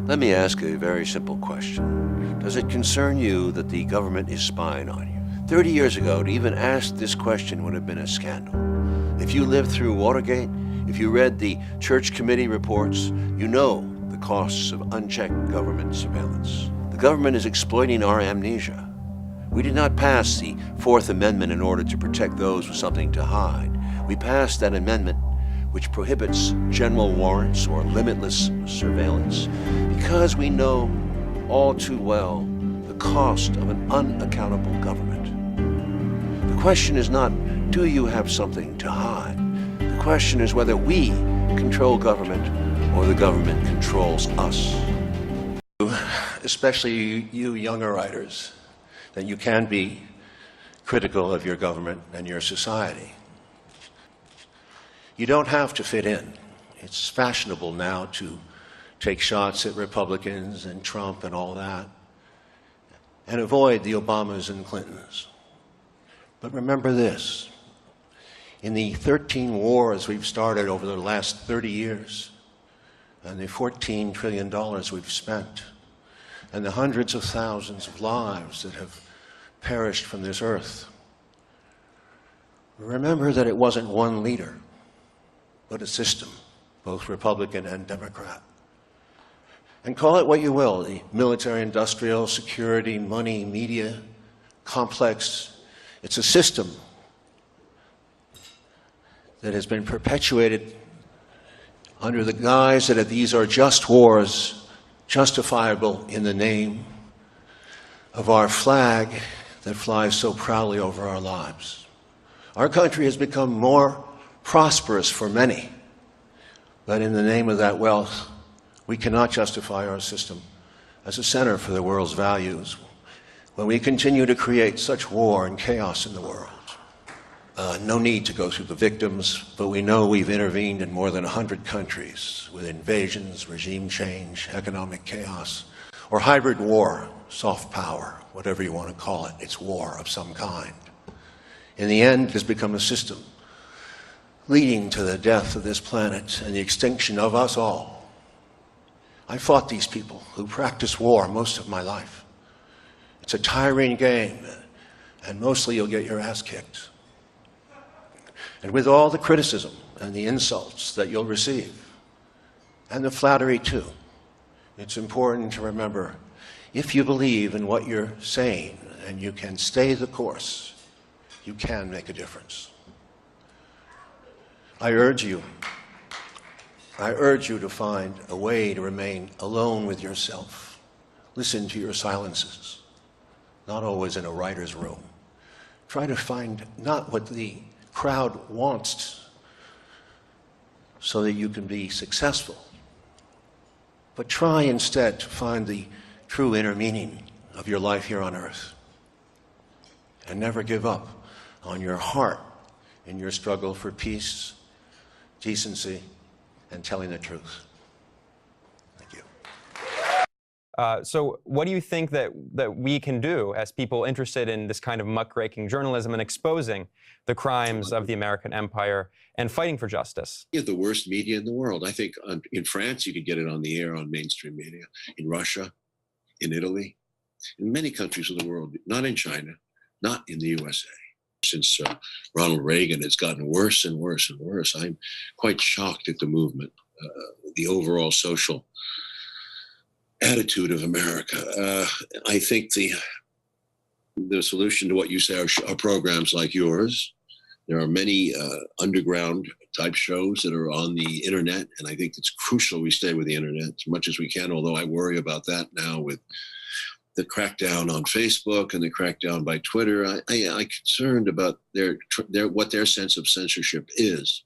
Let me ask a very simple question. Does it concern you that the government is spying on you? 30 years ago, to even ask this question would have been a scandal. If you lived through Watergate, if you read the Church Committee reports, you know the costs of unchecked government surveillance. The government is exploiting our amnesia. We did not pass the Fourth Amendment in order to protect those with something to hide. We passed that amendment which prohibits general warrants or limitless surveillance because we know all too well the cost of an unaccountable government. The question is not, do you have something to hide? The question is whether we control government or the government controls us. Especially you younger writers, that you can be critical of your government and your society. You don't have to fit in. It's fashionable now to take shots at Republicans and Trump and all that, and avoid the Obamas and Clintons. But remember this, in the 13 wars we've started over the last 30 years, and the $14 trillion we've spent, and the hundreds of thousands of lives that have perished from this earth, remember that it wasn't one leader, but a system, both Republican and Democrat. And call it what you will, the military-industrial, security, money, media, complex. It's a system that has been perpetuated under the guise that these are just wars, justifiable in the name of our flag that flies so proudly over our lives. Our country has become more prosperous for many, but in the name of that wealth, we cannot justify our system as a center for the world's values when we continue to create such war and chaos in the world. No need to go through the victims, but we know we've intervened in more than 100 countries with invasions, regime change, economic chaos, or hybrid war, soft power, whatever you want to call it. It's war of some kind. In the end, it has become a system leading to the death of this planet and the extinction of us all. I fought these people who practice war most of my life. It's a tiring game, and mostly you'll get your ass kicked. And with all the criticism and the insults that you'll receive, and the flattery too, it's important to remember, if you believe in what you're saying and you can stay the course, you can make a difference. I urge you to find a way to remain alone with yourself. Listen to your silences, not always in a writer's room. Try to find not what the crowd wants so that you can be successful, but try instead to find the true inner meaning of your life here on earth. And never give up on your heart in your struggle for peace, decency, and telling the truth. Thank you. So what do you think that we can do as people interested in this kind of muckraking journalism and exposing the crimes of the American empire and fighting for justice? You have the worst media in the world. I think in France, you could get it on the air on mainstream media. In Russia, in Italy, in many countries of the world, not in China, not in the USA. Since Ronald Reagan, it's gotten worse and worse and worse. I'm quite shocked at the movement, the overall social attitude of America. I think the solution to what you say are programs like yours. There are many underground type shows that are on the internet, and I think it's crucial we stay with the internet as much as we can, although I worry about that now with the crackdown on Facebook and the crackdown by Twitter. I'm concerned about what their sense of censorship is.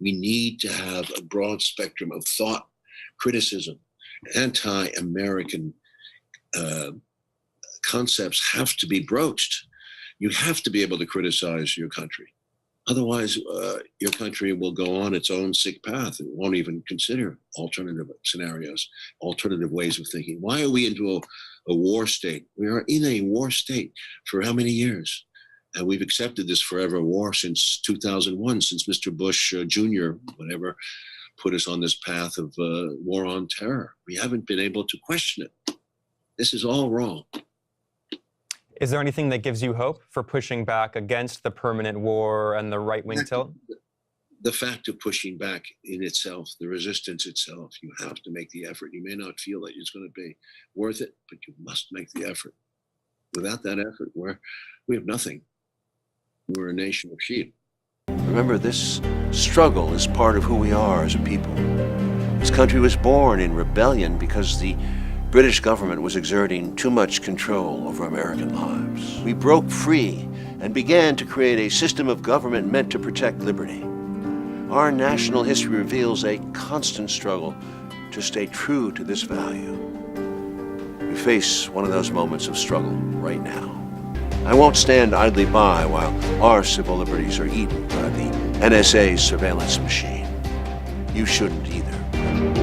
We need to have a broad spectrum of thought, criticism, anti-American concepts have to be broached. You have to be able to criticize your country. Otherwise, your country will go on its own sick path and won't even consider alternative scenarios, alternative ways of thinking. Why are we into a war state? We are in a war state for how many years? And we've accepted this forever war since 2001, since Mr. Bush Jr., whatever, put us on this path of war on terror. We haven't been able to question it. This is all wrong. Is there anything that gives you hope for pushing back against the permanent war and the right-wing tilt? The fact of pushing back in itself, the resistance itself, you have to make the effort. You may not feel that it's going to be worth it, but you must make the effort. Without that effort, we have nothing. We're a nation of sheep. Remember, this struggle is part of who we are as a people. This country was born in rebellion because the British government was exerting too much control over American lives. We broke free and began to create a system of government meant to protect liberty. Our national history reveals a constant struggle to stay true to this value. We face one of those moments of struggle right now. I won't stand idly by while our civil liberties are eaten by the NSA's surveillance machine. You shouldn't either.